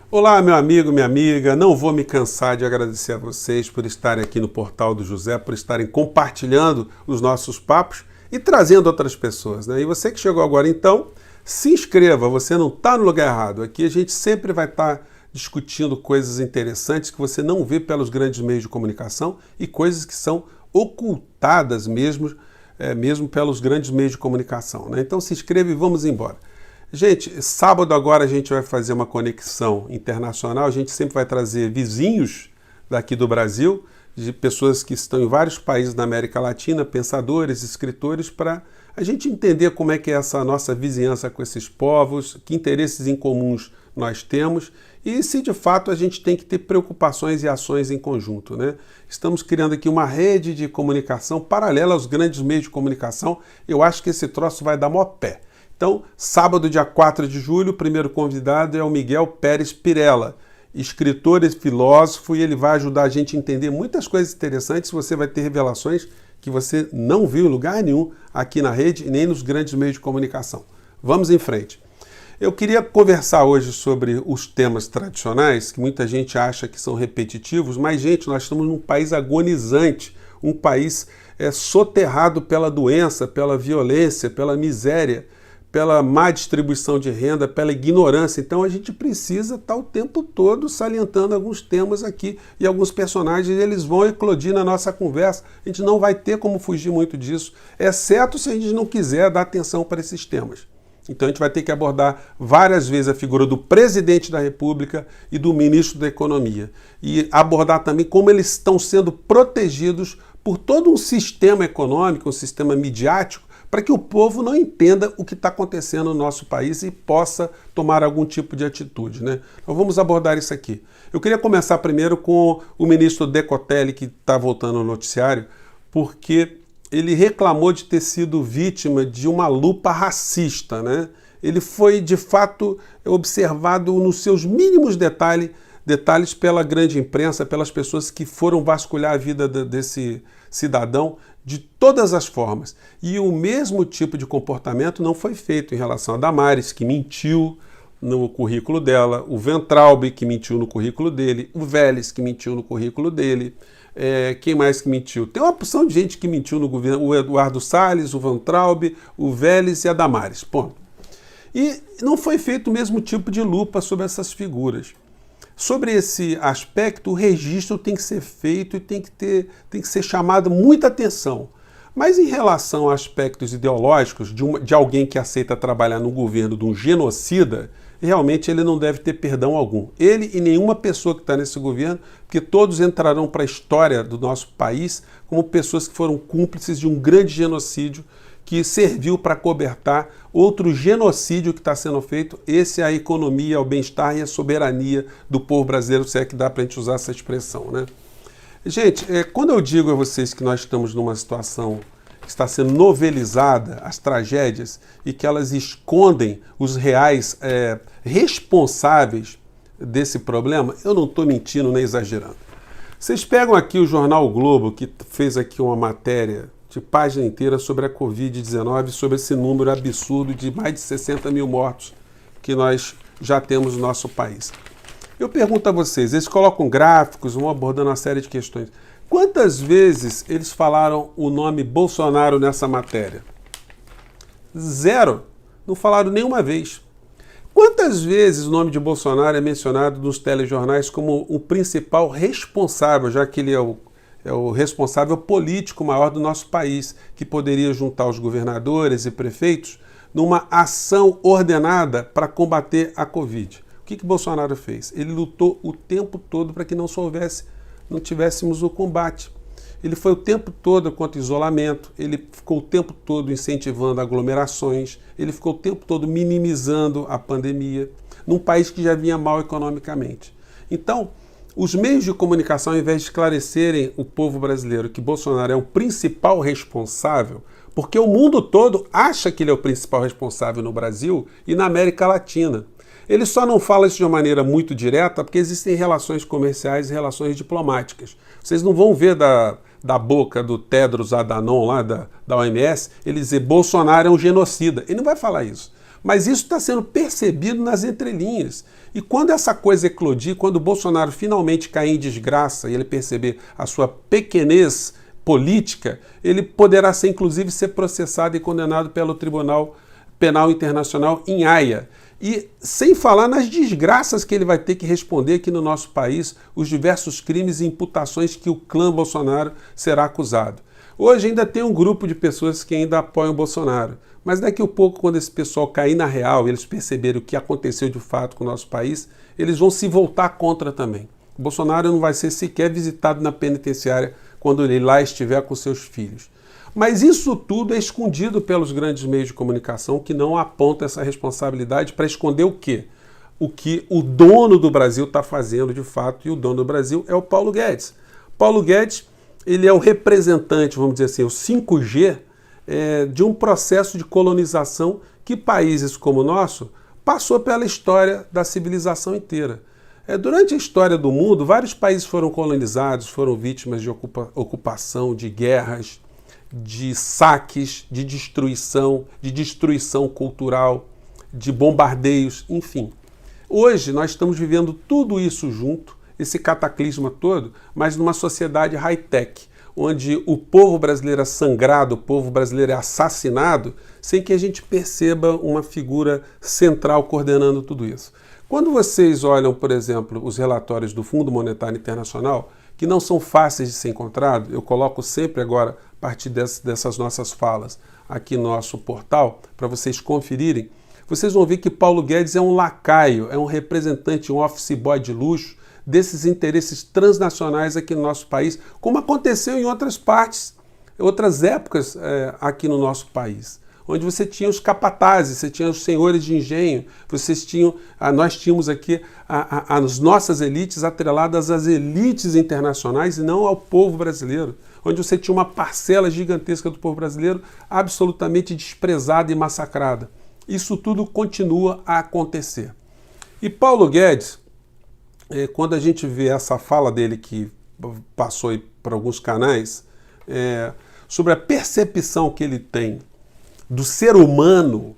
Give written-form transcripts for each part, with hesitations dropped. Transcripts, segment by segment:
Olá, meu amigo, minha amiga. Não vou me cansar de agradecer a vocês por estarem aqui no Portal do José, por estarem compartilhando os nossos papos e trazendo outras pessoas, né? E você que chegou agora, então, se inscreva, você não está no lugar errado. Aqui a gente sempre vai estar discutindo coisas interessantes que você não vê pelos grandes meios de comunicação e coisas que são ocultadas mesmo pelos grandes meios de comunicação, né? Então se inscreva e vamos embora. Gente, sábado agora a gente vai fazer uma conexão internacional, a gente sempre vai trazer vizinhos daqui do Brasil, de pessoas que estão em vários países da América Latina, pensadores, escritores, para a gente entender como é que é essa nossa vizinhança com esses povos, que interesses em comuns nós temos e se de fato a gente tem que ter preocupações e ações em conjunto, né? Estamos criando aqui uma rede de comunicação paralela aos grandes meios de comunicação. Eu acho que esse troço vai dar mó pé. Então, sábado, dia 4 de julho, o primeiro convidado é o Miguel Pérez Pirela, escritor e filósofo, e ele vai ajudar a gente a entender muitas coisas interessantes. Você vai ter revelações que você não viu em lugar nenhum aqui na rede e nem nos grandes meios de comunicação. Vamos em frente. Eu queria conversar hoje sobre os temas tradicionais, que muita gente acha que são repetitivos, mas, gente, nós estamos num país agonizante, um país soterrado pela doença, pela violência, pela miséria, pela má distribuição de renda, pela ignorância. Então a gente precisa estar o tempo todo salientando alguns temas aqui e alguns personagens, eles vão eclodir na nossa conversa. A gente não vai ter como fugir muito disso, exceto se a gente não quiser dar atenção para esses temas. Então a gente vai ter que abordar várias vezes a figura do presidente da República e do ministro da Economia. E abordar também como eles estão sendo protegidos por todo um sistema econômico, um sistema midiático, para que o povo não entenda o que está acontecendo no nosso país e possa tomar algum tipo de atitude, né? Então vamos abordar isso aqui. Eu queria começar primeiro com o ministro Decotelli, que está voltando ao noticiário, porque ele reclamou de ter sido vítima de uma lupa racista, né? Ele foi, de fato, observado nos seus mínimos detalhes pela grande imprensa, pelas pessoas que foram vasculhar a vida desse cidadão de todas as formas. E o mesmo tipo de comportamento não foi feito em relação a Damares, que mentiu no currículo dela, o Weintraub, que mentiu no currículo dele, o Vélez, que mentiu no currículo dele. Quem mais que mentiu? Tem uma porção de gente que mentiu no governo, o Eduardo Salles, o Weintraub, o Vélez e a Damares. Ponto. E não foi feito o mesmo tipo de lupa sobre essas figuras. Sobre esse aspecto, o registro tem que ser feito e tem que ser chamado muita atenção. Mas em relação a aspectos ideológicos de alguém que aceita trabalhar no governo de um genocida, realmente ele não deve ter perdão algum. Ele e nenhuma pessoa que está nesse governo, porque todos entrarão para a história do nosso país como pessoas que foram cúmplices de um grande genocídio que serviu para cobertar outro genocídio que está sendo feito. Esse é a economia, o bem-estar e a soberania do povo brasileiro, se é que dá para a gente usar essa expressão, né? Gente, quando eu digo a vocês que nós estamos numa situação que está sendo novelizada, as tragédias, e que elas escondem os reais responsáveis desse problema, eu não estou mentindo nem exagerando. Vocês pegam aqui o jornal o Globo, que fez aqui uma matéria de página inteira sobre a Covid-19, sobre esse número absurdo de mais de 60 mil mortos que nós já temos no nosso país. Eu pergunto a vocês, eles colocam gráficos, vão abordando uma série de questões. Quantas vezes eles falaram o nome Bolsonaro nessa matéria? Zero. Não falaram nenhuma vez. Quantas vezes o nome de Bolsonaro é mencionado nos telejornais como o principal responsável, já que ele é o responsável político maior do nosso país, que poderia juntar os governadores e prefeitos numa ação ordenada para combater a Covid? O que Bolsonaro fez? Ele lutou o tempo todo para que não tivéssemos o combate. Ele foi o tempo todo contra o isolamento, ele ficou o tempo todo incentivando aglomerações, ele ficou o tempo todo minimizando a pandemia, num país que já vinha mal economicamente. Então, os meios de comunicação, ao invés de esclarecerem o povo brasileiro que Bolsonaro é o principal responsável, porque o mundo todo acha que ele é o principal responsável no Brasil e na América Latina. Ele só não fala isso de uma maneira muito direta porque existem relações comerciais e relações diplomáticas. Vocês não vão ver da boca do Tedros Adhanom, lá da OMS, ele dizer Bolsonaro é um genocida. Ele não vai falar isso. Mas isso está sendo percebido nas entrelinhas. E quando essa coisa eclodir, quando o Bolsonaro finalmente cair em desgraça e ele perceber a sua pequenez política, ele poderá ser, inclusive, ser processado e condenado pelo Tribunal Penal Internacional em Haia. E sem falar nas desgraças que ele vai ter que responder aqui no nosso país, os diversos crimes e imputações que o clã Bolsonaro será acusado. Hoje ainda tem um grupo de pessoas que ainda apoiam o Bolsonaro, mas daqui a pouco, quando esse pessoal cair na real e eles perceberem o que aconteceu de fato com o nosso país, eles vão se voltar contra também. O Bolsonaro não vai ser sequer visitado na penitenciária quando ele lá estiver com seus filhos. Mas isso tudo é escondido pelos grandes meios de comunicação que não apontam essa responsabilidade para esconder o quê? O que o dono do Brasil está fazendo de fato, e o dono do Brasil é o Paulo Guedes. Paulo Guedes, ele é o representante, vamos dizer assim, o 5G, de um processo de colonização que países como o nosso passou pela história da civilização inteira. Durante a história do mundo, vários países foram colonizados, foram vítimas de ocupação, de guerras, de saques, de destruição cultural, de bombardeios, enfim. Hoje nós estamos vivendo tudo isso junto, esse cataclisma todo, mas numa sociedade high-tech, onde o povo brasileiro é sangrado, o povo brasileiro é assassinado, sem que a gente perceba uma figura central coordenando tudo isso. Quando vocês olham, por exemplo, os relatórios do Fundo Monetário Internacional, que não são fáceis de ser encontrados, eu coloco sempre agora, a partir dessas nossas falas, aqui no nosso portal, para vocês conferirem, vocês vão ver que Paulo Guedes é um lacaio, é um representante, um office boy de luxo, desses interesses transnacionais aqui no nosso país, como aconteceu em outras partes, outras épocas aqui no nosso país, onde você tinha os capatazes, você tinha os senhores de engenho, nós tínhamos aqui as nossas elites atreladas às elites internacionais e não ao povo brasileiro, onde você tinha uma parcela gigantesca do povo brasileiro absolutamente desprezada e massacrada. Isso tudo continua a acontecer. E Paulo Guedes, quando a gente vê essa fala dele que passou aí por alguns canais, sobre a percepção que ele tem do ser humano,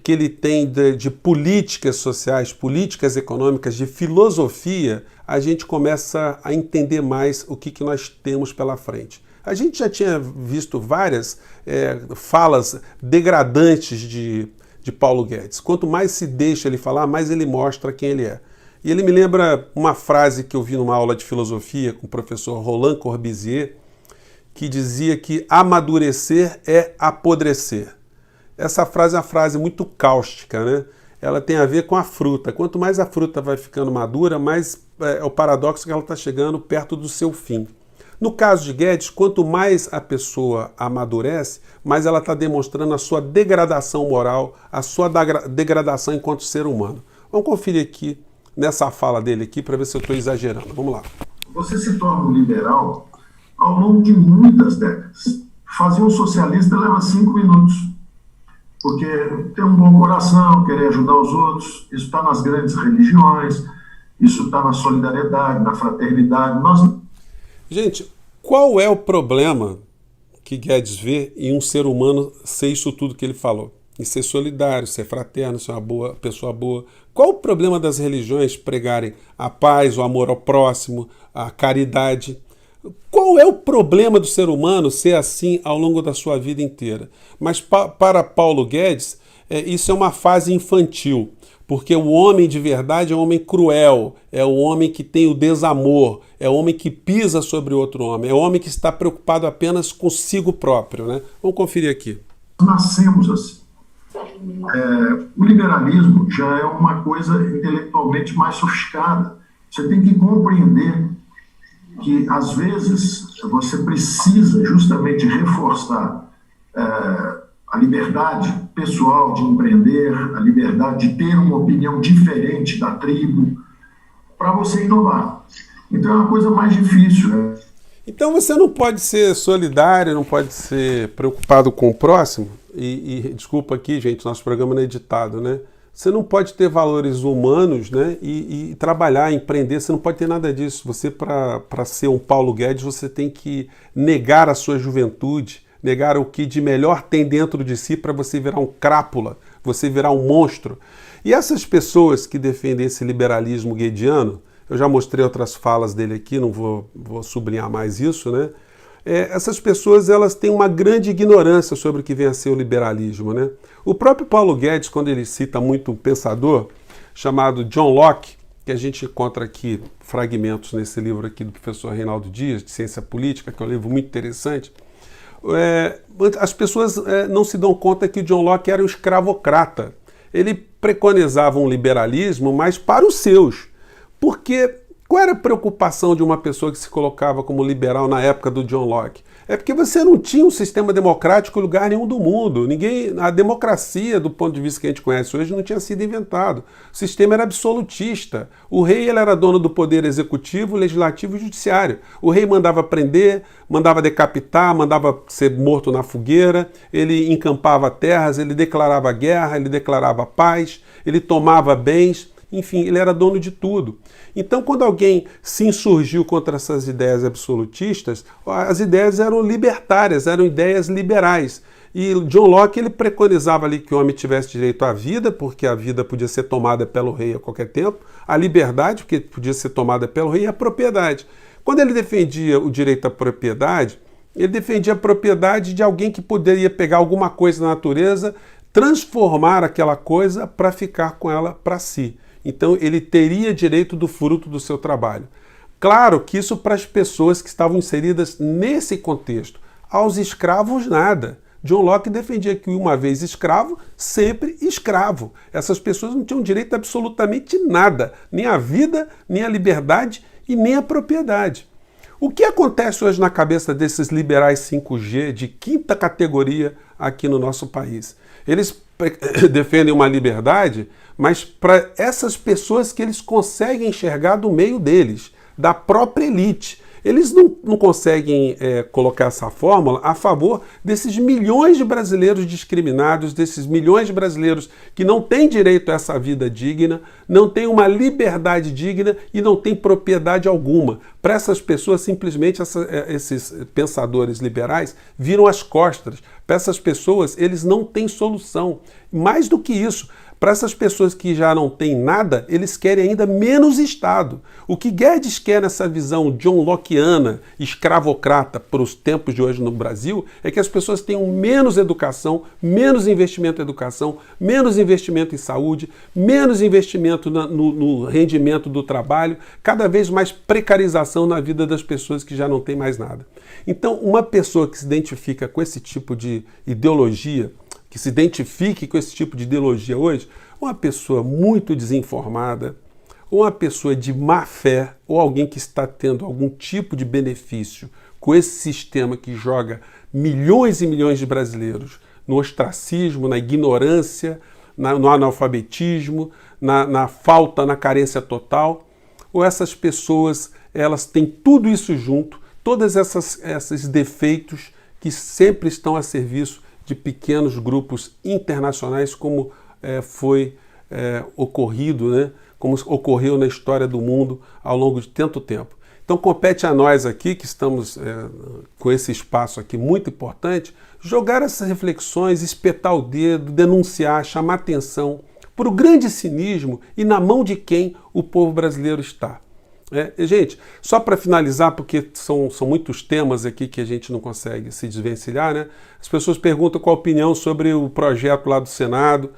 que ele tem de políticas sociais, políticas econômicas, de filosofia, a gente começa a entender mais o que nós temos pela frente. A gente já tinha visto várias falas degradantes de Paulo Guedes. Quanto mais se deixa ele falar, mais ele mostra quem ele é. E ele me lembra uma frase que eu vi numa aula de filosofia com o professor Roland Corbusier, que dizia que amadurecer é apodrecer. Essa frase é uma frase muito cáustica, né? Ela tem a ver com a fruta. Quanto mais a fruta vai ficando madura, mais é o paradoxo que ela está chegando perto do seu fim. No caso de Guedes, quanto mais a pessoa amadurece, mais ela está demonstrando a sua degradação moral, a sua degradação enquanto ser humano. Vamos conferir aqui, nessa fala dele aqui, para ver se eu estou exagerando. Vamos lá. Você se torna um liberal ao longo de muitas décadas. Fazer um socialista leva 5 minutos, porque ter um bom coração, querer ajudar os outros, isso está nas grandes religiões, isso está na solidariedade, na fraternidade. Gente, qual é o problema que Guedes vê em um ser humano ser isso tudo que ele falou? Em ser solidário, ser fraterno, ser uma pessoa boa. Qual o problema das religiões pregarem a paz, o amor ao próximo, a caridade? Qual é o problema do ser humano ser assim ao longo da sua vida inteira? Mas para Paulo Guedes, isso é uma fase infantil, porque o homem de verdade é um homem cruel, é o homem que tem o desamor, é o homem que pisa sobre outro homem, é o homem que está preocupado apenas consigo próprio, né? Vamos conferir aqui. Nascemos assim. O liberalismo já é uma coisa intelectualmente mais sofisticada. Você tem que compreender que, às vezes, você precisa justamente reforçar a liberdade pessoal de empreender, a liberdade de ter uma opinião diferente da tribo, para você inovar. Então é uma coisa mais difícil, né? Então você não pode ser solidário, não pode ser preocupado com o próximo, e desculpa aqui, gente, nosso programa não é editado, né? Você não pode ter valores humanos, né? E trabalhar, empreender, você não pode ter nada disso. Você, para ser um Paulo Guedes, você tem que negar a sua juventude, negar o que de melhor tem dentro de si para você virar um crápula você virar um monstro. E essas pessoas que defendem esse liberalismo guediano, eu já mostrei outras falas dele aqui, não vou sublinhar mais isso, né? Essas pessoas, elas têm uma grande ignorância sobre o que vem a ser o liberalismo, né? O próprio Paulo Guedes, quando ele cita muito um pensador chamado John Locke, que a gente encontra aqui fragmentos nesse livro aqui do professor Reinaldo Dias, de Ciência Política, que é um livro muito interessante, as pessoas não se dão conta que o John Locke era um escravocrata. Ele preconizava um liberalismo, mas para os seus. Porque qual era a preocupação de uma pessoa que se colocava como liberal na época do John Locke? É porque você não tinha um sistema democrático em lugar nenhum do mundo. A democracia, do ponto de vista que a gente conhece hoje, não tinha sido inventado. O sistema era absolutista. O rei ele era dono do poder executivo, legislativo e judiciário. O rei mandava prender, mandava decapitar, mandava ser morto na fogueira, ele encampava terras, ele declarava guerra, ele declarava paz, ele tomava bens. Enfim, ele era dono de tudo. Então, quando alguém se insurgiu contra essas ideias absolutistas, as ideias eram libertárias, eram ideias liberais. E John Locke ele preconizava ali que o homem tivesse direito à vida, porque a vida podia ser tomada pelo rei a qualquer tempo, a liberdade, porque podia ser tomada pelo rei, e a propriedade. Quando ele defendia o direito à propriedade, ele defendia a propriedade de alguém que poderia pegar alguma coisa na natureza, transformar aquela coisa para ficar com ela para si. Então ele teria direito do fruto do seu trabalho. Claro que isso para as pessoas que estavam inseridas nesse contexto. Aos escravos, nada. John Locke defendia que uma vez escravo, sempre escravo. Essas pessoas não tinham direito a absolutamente nada, nem a vida, nem a liberdade e nem a propriedade. O que acontece hoje na cabeça desses liberais 5G de quinta categoria aqui no nosso país? Eles defendem uma liberdade, mas para essas pessoas que eles conseguem enxergar do meio deles, da própria elite. Eles não conseguem colocar essa fórmula a favor desses milhões de brasileiros discriminados, desses milhões de brasileiros que não têm direito a essa vida digna, não têm uma liberdade digna e não têm propriedade alguma. Para essas pessoas, simplesmente esses pensadores liberais viram as costas. Para essas pessoas, eles não têm solução. Mais do que isso, para essas pessoas que já não têm nada, eles querem ainda menos Estado. O que Guedes quer nessa visão John Lockeana, escravocrata para os tempos de hoje no Brasil, é que as pessoas tenham menos educação, menos investimento em educação, menos investimento em saúde, menos investimento no rendimento do trabalho, cada vez mais precarização na vida das pessoas que já não têm mais nada. Então, uma pessoa que se identifica com esse tipo de ideologia, que se identifique com esse tipo de ideologia hoje, uma pessoa muito desinformada, ou uma pessoa de má fé, ou alguém que está tendo algum tipo de benefício com esse sistema que joga milhões e milhões de brasileiros no ostracismo, na ignorância, no analfabetismo, na falta, na carência total, ou essas pessoas, elas têm tudo isso junto, todos esses defeitos que sempre estão a serviço de pequenos grupos internacionais, como foi ocorrido, né? Como ocorreu na história do mundo ao longo de tanto tempo. Então compete a nós aqui, que estamos com esse espaço aqui muito importante, jogar essas reflexões, espetar o dedo, denunciar, chamar atenção para o grande cinismo e na mão de quem o povo brasileiro está. Gente, só para finalizar, porque são muitos temas aqui que a gente não consegue se desvencilhar, né? As pessoas perguntam qual a opinião sobre o projeto lá do Senado,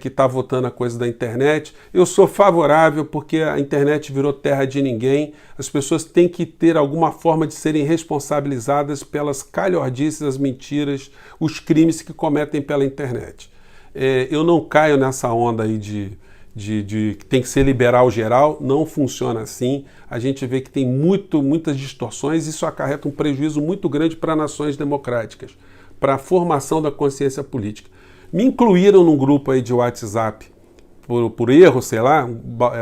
que está votando a coisa da internet. Eu sou favorável porque a internet virou terra de ninguém. As pessoas têm que ter alguma forma de serem responsabilizadas pelas calhordices, as mentiras, os crimes que cometem pela internet. Eu não caio nessa onda aí de que tem que ser liberal geral, não funciona assim. A gente vê que tem muitas distorções e isso acarreta um prejuízo muito grande para nações democráticas, para a formação da consciência política. Me incluíram num grupo aí de WhatsApp por erro, sei lá,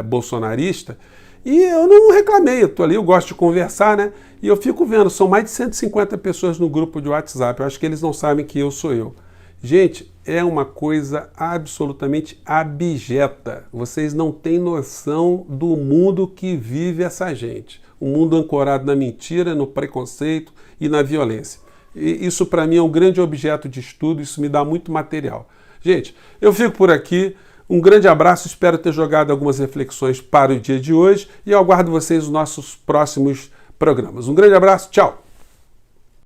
bolsonarista, e eu não reclamei, eu tô ali, eu gosto de conversar, né? E eu fico vendo, são mais de 150 pessoas no grupo de WhatsApp, eu acho que eles não sabem que eu sou eu. Gente, é uma coisa absolutamente abjeta. Vocês não têm noção do mundo que vive essa gente. Um mundo ancorado na mentira, no preconceito e na violência. E isso para mim é um grande objeto de estudo, isso me dá muito material. Gente, eu fico por aqui. Um grande abraço, espero ter jogado algumas reflexões para o dia de hoje e eu aguardo vocês nos nossos próximos programas. Um grande abraço, tchau!